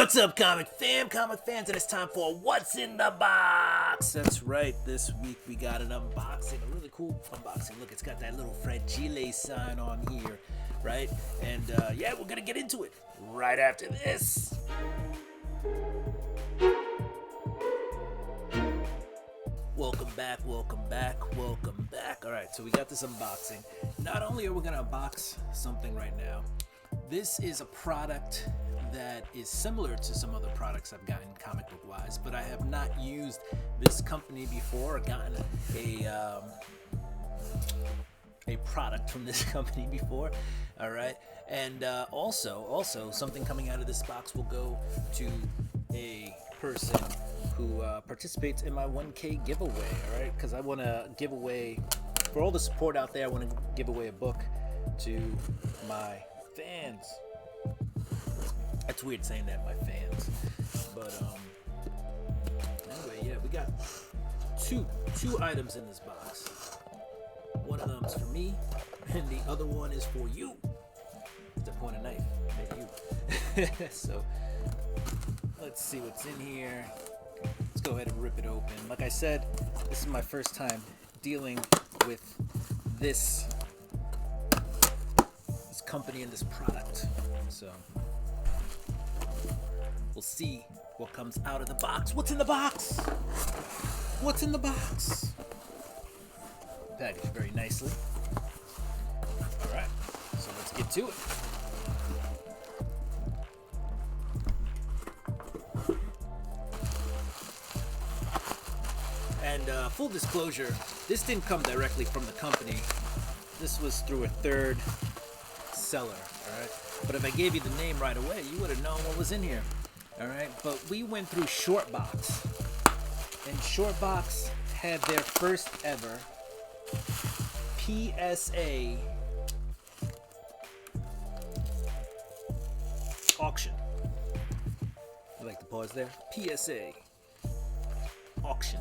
What's up, comic fans, and it's time for What's in the Box. That's right, this week we got an unboxing, a really cool unboxing. Look, it's got that little Fragile sign on here, right? And yeah, we're gonna get into it right after this. Welcome back. All right, so we got this unboxing. Not only are we gonna unbox something right now, this is a product that is similar to some other products I've gotten comic book wise, but I have not used this company before or gotten a product from this company before. All right, and also something coming out of this box will go to a person who participates in my 1K giveaway. All right, because I want to give away, for all the support out there, I want to give away a book to my fans. That's weird saying that, my fans. But anyway, yeah, we got two items in this box. One of them is for me, and the other one is for you. To point a knife at you. So let's see what's in here. Let's go ahead and rip it open. Like I said, this is my first time dealing with this company and this product. So we'll see what comes out of the box. What's in the box? What's in the box? Packaged very nicely. All right, so let's get to it. And full disclosure, this didn't come directly from the company. This was through a third seller, all right? But if I gave you the name right away, you would have known what was in here, all right? But we went through Shortbox, and Shortbox had their first ever PSA auction. I like to pause there. PSA auction.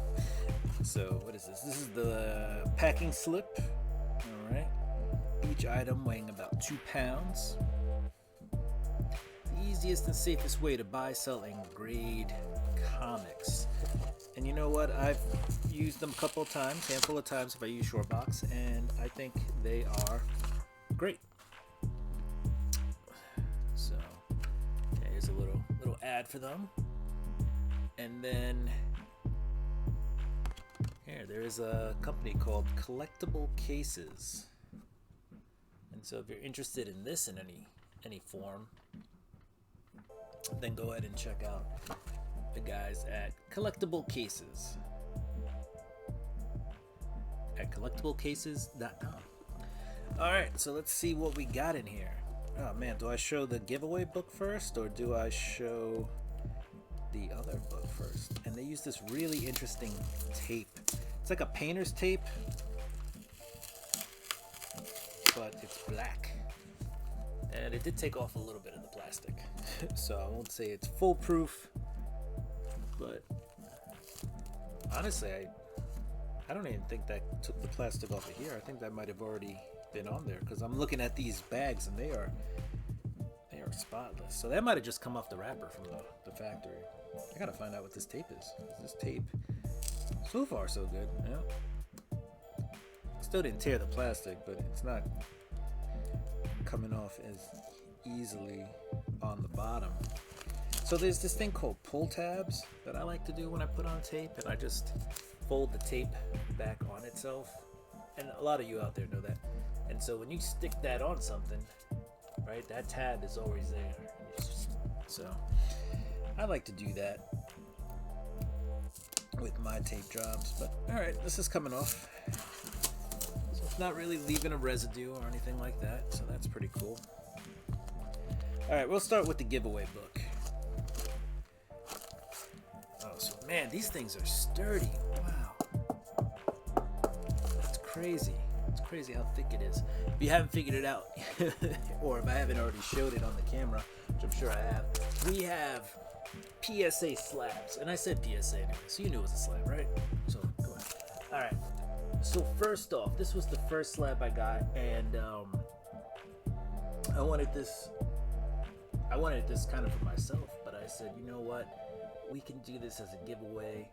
So what is this? This is the packing slip, all right? Each item weighing about 2 pounds. The easiest and safest way to buy, sell, and grade comics. And you know what? I've used them a couple of times, handful of times if I use Shortbox, and I think they are great. So here's a little ad for them. And then here, there is a company called Collectible Cases. And so if you're interested in this in any form, then go ahead and check out the guys at Collectible Cases at collectiblecases.com. All right, so let's see what we got in here. Oh man, do I show the giveaway book first, or do I show the other book first? And they use this really interesting tape. It's like a painter's tape, but it's black. And it did take off a little bit of the plastic. So I won't say it's foolproof, but honestly, I don't even think that took the plastic off of here. I think that might have already been on there, because I'm looking at these bags and they are spotless. So that might have just come off the wrapper from the factory. I gotta find out what this tape is. This tape, so far so good. Yeah. Still didn't tear the plastic, but it's not coming off as easily on the bottom. So there's this thing called pull tabs that I like to do when I put on tape, and I just fold the tape back on itself. And a lot of you out there know that. And so when you stick that on something, right, that tab is always there. So I like to do that with my tape jobs. But all right, this is coming off. So it's not really leaving a residue or anything like that. So that's pretty cool. All right, we'll start with the giveaway book. Oh, so man, these things are sturdy. Wow. That's crazy. It's crazy how thick it is. If you haven't figured it out, or if I haven't already showed it on the camera, which I'm sure I have, we have PSA slabs. And I said PSA anyway, so you knew it was a slab, right? So go ahead. All right. So first off, this was the first slab I got, and I wanted this kind of for myself, but I I said, you know what, we can do this as a giveaway,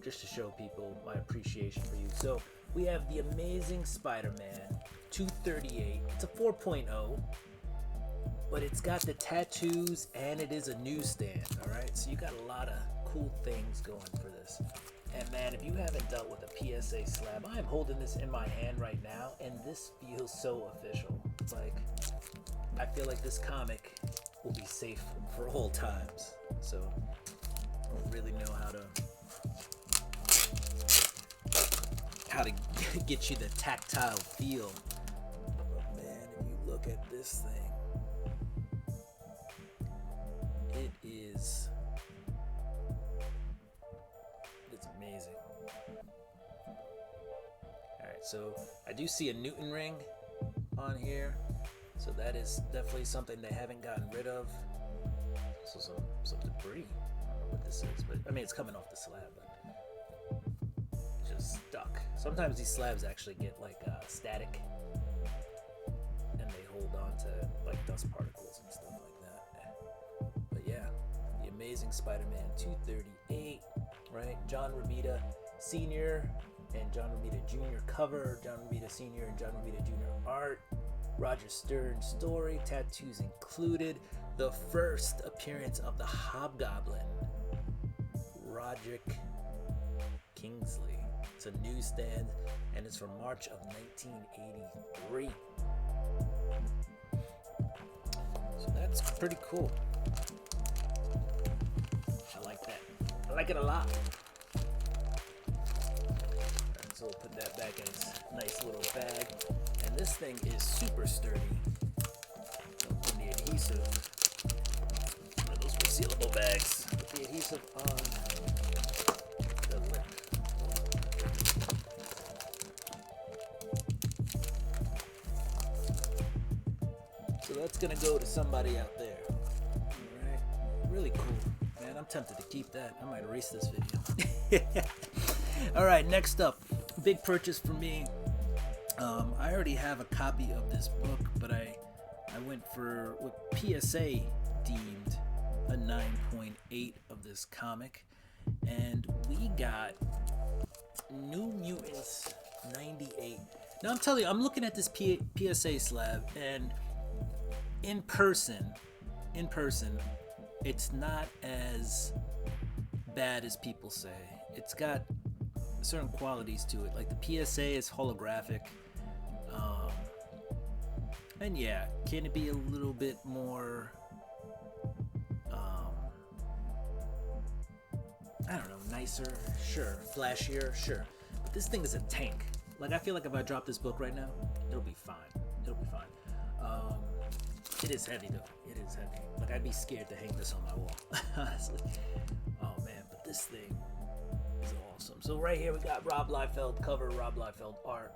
just to show people my appreciation for you. So we have the Amazing Spider-Man 238. It's a 4.0, but it's got the tattoos and it is a newsstand. All right, so you got a lot of cool things going for this. And man, if you haven't dealt with a PSA slab, I am holding this in my hand right now, and this feels so official. Like, I feel like this comic will be safe for all times. So I don't really know how to get you the tactile feel. But man, if you look at this thing, it's amazing. Alright, so I do see a Newton ring on here, so that is definitely something they haven't gotten rid of. So some debris. I don't know what this is, but I mean, it's coming off the slab, but just stuck. Sometimes these slabs actually get like static, and they hold on to like dust particles and stuff like that. But yeah, the Amazing Spider-Man 238, right? John Romita Sr. and John Romita Jr. cover, John Romita Sr. and John Romita Jr. art, Roger Stern story, tattoos included. The first appearance of the Hobgoblin, Roderick Kingsley. It's a newsstand, and it's from March of 1983. So that's pretty cool. I like that. I like it a lot. Alright, so we'll put that back in its nice little bag. And this thing is super sturdy. So put the adhesive, one of those resealable bags, put the adhesive on the lip. So that's gonna go to somebody out there. Alright, really cool. Man, I'm tempted to keep that. I might erase this video. Alright, next up, big purchase for me. I already have a copy of this book, but I went for what PSA deemed a 9.8 of this comic, and we got New Mutants 98. Now I'm telling you, I'm looking at this PSA slab, and in person, it's not as bad as people say. It's got certain qualities to it, like the PSA is holographic, and yeah, can it be a little bit more I don't know, nicer? Sure. Flashier? Sure. But this thing is a tank. Like, I feel like if I drop this book right now, it'll be fine. It'll be fine. It is heavy though. It is heavy. Like, I'd be scared to hang this on my wall, honestly. Oh man, but this thing is awesome. So right here we got Rob Liefeld cover, Rob Liefeld art,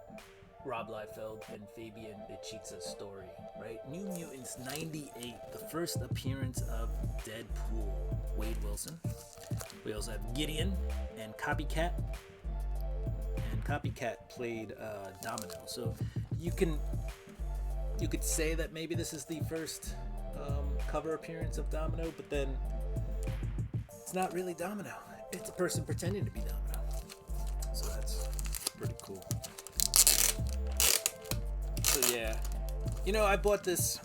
Rob Liefeld and Fabian Niciez's story, right? New Mutants 98, the first appearance of Deadpool, Wade Wilson. We also have Gideon and Copycat. And Copycat played Domino. So you could say that maybe this is the first cover appearance of Domino, but then it's not really Domino. It's a person pretending to be Domino. So that's pretty cool. So yeah, you know, I bought this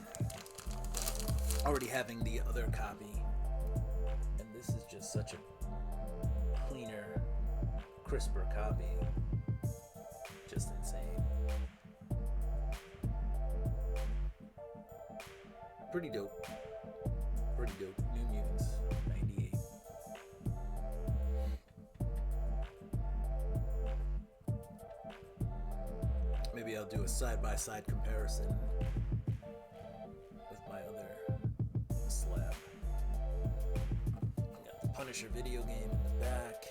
already having the other copy, and this is just such a cleaner, crisper copy. Just insane. Pretty dope. Pretty dope. New Mutants 98. Maybe I'll do a side-by-side comparison with my other slab. Got the Punisher video game in the back.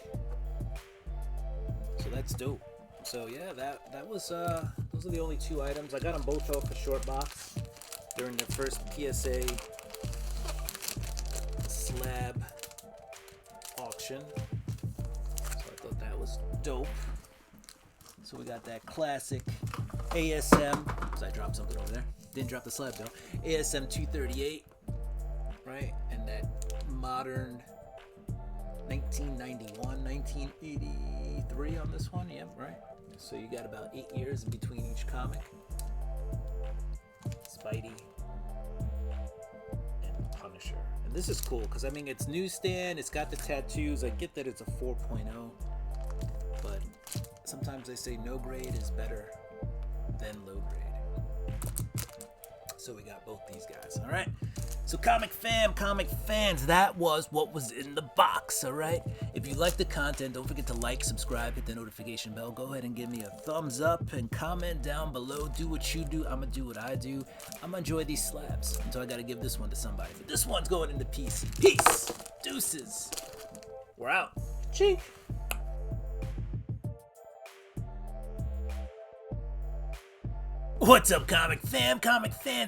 So that's dope. So yeah, that was those are the only two items. I got them both off the short box during the first PSA slab auction. So I thought that was dope. So we got that classic ASM. So I dropped something over there. Didn't drop the slab though. ASM 238. right? And that modern 1991, 1983 on this one. Yep, right. So you got about 8 years in between each comic. Spidey and Punisher. And this is cool because I mean it's newsstand, it's got the tattoos. I get that it's a 4.0, but sometimes they say no grade is better than low grade. So we got both these guys. All right. So comic fans, that was what was in the box, all right? If you like the content, don't forget to like, subscribe, hit the notification bell. Go ahead and give me a thumbs up and comment down below. Do what you do. I'm going to do what I do. I'm going to enjoy these slabs until I got to give this one to somebody. But this one's going into PC. Peace. Deuces. We're out. Cheek. What's up, comic fans,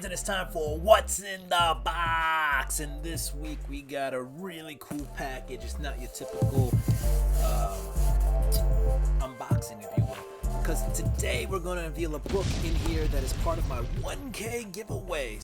and it's time for What's in the Box. And this week we got a really cool package. It's not your typical unboxing, if you will, because today we're going to reveal a book in here that is part of my 1K giveaway.